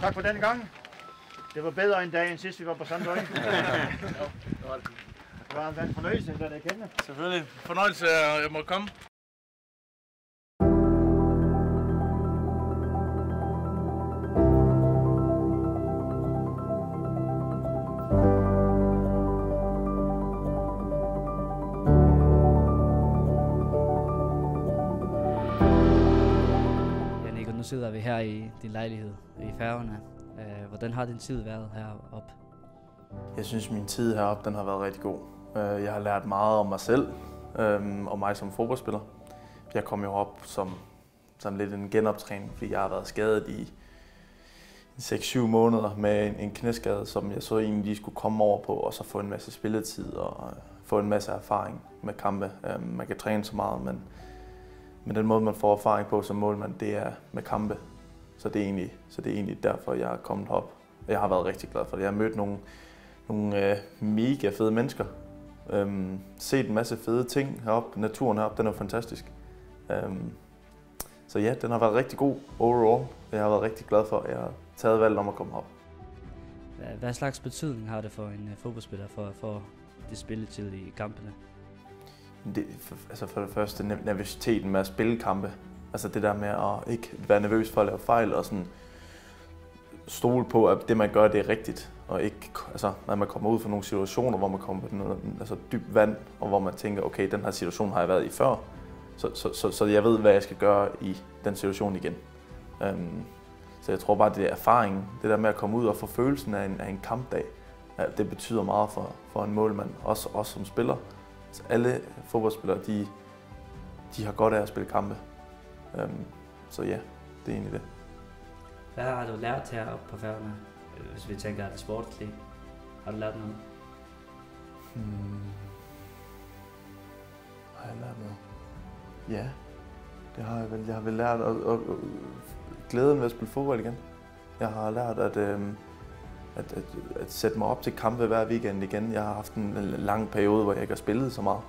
Tak for den gang. Det var bedre en dag end sidst vi var på Sandøj. Det var en fornøjelse at lade dig kende. Selvfølgelig. Fornøjelse at jeg måtte komme. Nu sidder vi her i din lejlighed i Færøerne. Hvordan har din tid været heroppe? Jeg synes, min tid heroppe den har været rigtig god. Jeg har lært meget om mig selv og mig som fodboldspiller. Jeg kom jo op som lidt en genoptræning, fordi jeg har været skadet i 6-7 måneder med en knæskade, som jeg så egentlig lige skulle komme over på, og så få en masse spilletid og få en masse erfaring med kampe. Man kan træne så meget, men den måde, man får erfaring på som målmand, det er med kampe. Så det er egentlig derfor, jeg er kommet op. Jeg har været rigtig glad for det. Jeg har mødt nogle mega fede mennesker. Set en masse fede ting heroppe. Naturen heroppe, den er fantastisk. Så ja, den har været rigtig god overall. Jeg har været rigtig glad for, at jeg har taget valget om at komme op. Hvad slags betydning har det for en fodboldspiller for det spilletid i kampene? For det første nervøsiteten med at spille kampe. Altså det der med at ikke være nervøs for at lave fejl og sådan stole på, at det man gør, det er rigtigt. Og ikke, når man kommer ud for nogle situationer, hvor man kommer på noget dybt vand, og hvor man tænker, okay, den her situation har jeg været i før, så jeg ved, hvad jeg skal gøre i den situation igen. Så jeg tror bare, det er erfaringen, det der med at komme ud og få følelsen af en kampdag, det betyder meget for en målmand, også som spiller. Så alle fodboldspillere, de har godt af at spille kampe. Så ja, det er egentlig det. Hvad har du lært heroppe på Færøerne, hvis vi tænker det sportslige? Har du lært noget? Har jeg lært noget? Ja, det har jeg vel. Jeg har vel lært at glæden ved at spille fodbold igen. Jeg har lært at sætte mig op til kampe hver weekend igen. Jeg har haft en lang periode, hvor jeg ikke har spillet så meget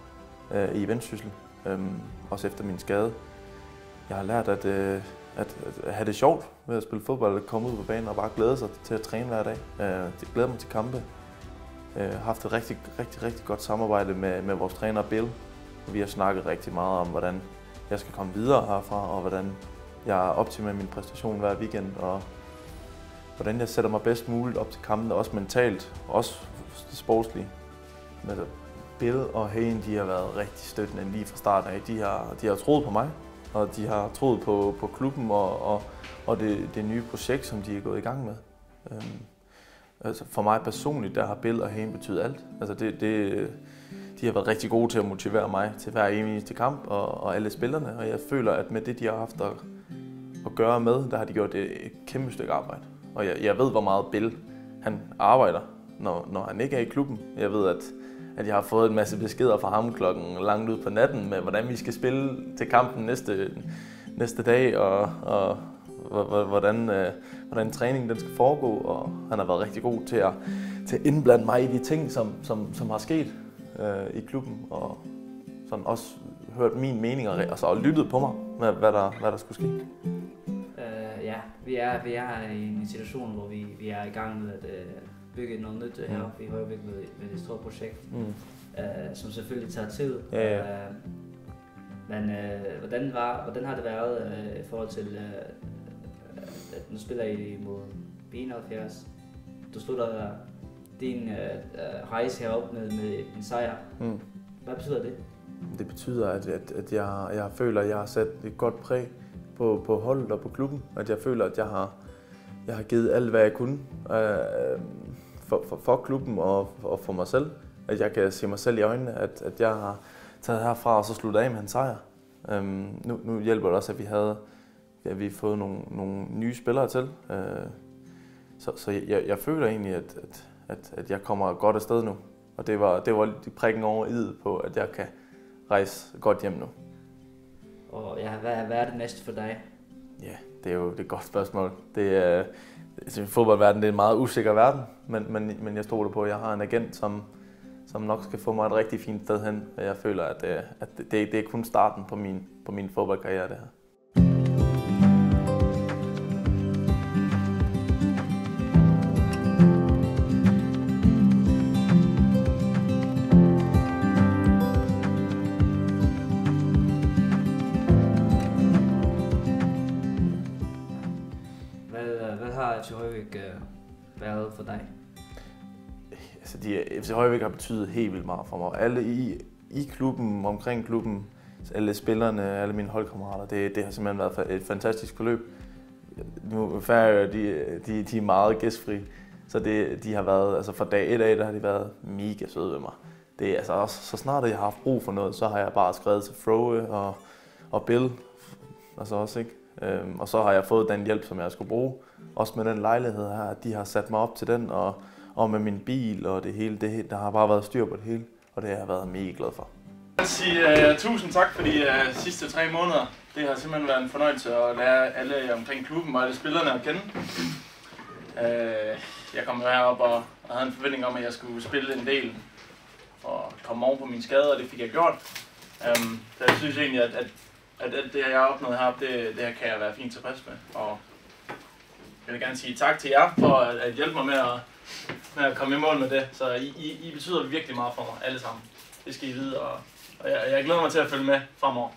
i Vendsyssel, også efter min skade. Jeg har lært at have det sjovt ved at spille fodbold, at komme ud på banen og bare glæde sig til at træne hver dag. Jeg glæder mig til kampe. Jeg har haft et rigtig godt samarbejde med vores træner Bill. Vi har snakket rigtig meget om, hvordan jeg skal komme videre herfra, og hvordan jeg optimerer min præstation hver weekend, og hvordan jeg sætter mig bedst muligt op til kampene, også mentalt, også det sportslige. Men Bill og Hagen, de har været rigtig støttende lige fra starten af. De har troet på mig, og de har troet på klubben og det nye projekt, som de er gået i gang med. Altså for mig personligt, der har Bill og Hagen betydet alt. Altså de har været rigtig gode til at motivere mig til hver eneste kamp og alle spillerne, og jeg føler, at med det, de har haft at gøre med, der har de gjort et kæmpe stykke arbejde. Og jeg ved, hvor meget Bill han arbejder, når han ikke er i klubben. Jeg ved, at jeg har fået en masse beskeder fra ham klokken langt ud på natten med, hvordan vi skal spille til kampen næste dag, og hvordan træningen den skal foregå. Og han har været rigtig god til at indblande mig i de ting, som har sket i klubben, og sådan også hørt mine meninger og lyttet på mig med, hvad der skulle ske. Ja, vi er i en situation, hvor vi er i gang med at bygge noget nyt heroppe i Højbæk med et stort projekt, som selvfølgelig tager tid. Ja. Men hvordan har det været i forhold til, at nu spiller I mod B71? Du slutter din rejse heroppe med en sejr. Hvad betyder det? Det betyder, at jeg føler, at jeg har sat et godt præg på holdet og på klubben. At jeg føler, at jeg har givet alt, hvad jeg kunne for klubben og for mig selv. At jeg kan se mig selv i øjnene, at jeg har taget herfra og så sluttet af med en sejr. Nu hjælper det også, at vi har fået nogle nye spillere til. Så jeg føler egentlig, at jeg kommer godt afsted nu. Og det var prikken over i'et på, at jeg kan rejse godt hjem nu. Og ja, hvad er det næste for dig? Ja, det er jo et godt spørgsmål. Fodboldverdenen det er en meget usikker verden, men jeg stoler på, at jeg har en agent, som nok skal få mig et rigtig fint sted hen. Og jeg føler, at det er kun starten på min fodboldkarriere, det her. har FC Højvik været for dig? Altså, FC Højvik har betydet helt vildt meget for mig. Alle i klubben, omkring klubben, alle spillerne, alle mine holdkammerater, det har simpelthen været et fantastisk forløb. Nu Færøer, de er meget gæstfri, så de har været, altså fra dag 1 af, der har de været mega søde ved mig. Det er altså også, så snart jeg har haft brug for noget, så har jeg bare skrevet til Frohe og Bill, altså også, ikke? Og så har jeg fået den hjælp, som jeg skulle bruge. Også med den lejlighed her, de har sat mig op til den, og med min bil og det hele, der har bare været styr på det hele, og det har jeg været mega glad for. Jeg vil sige tusind tak for de sidste 3 måneder. Det har simpelthen været en fornøjelse at lære alle omkring klubben og alle spillerne at kende. Jeg kom herop og havde en forventning om, at jeg skulle spille en del og komme oven på min skade, og det fik jeg gjort. Så jeg synes egentlig, at alt det, jeg har opnået heroppe, det her kan jeg være fint tilfreds med. Og jeg vil gerne sige tak til jer for at hjælpe mig med at komme i mål med det. Så I betyder virkelig meget for mig, alle sammen. Det skal I vide, og jeg glæder mig til at følge med fremover.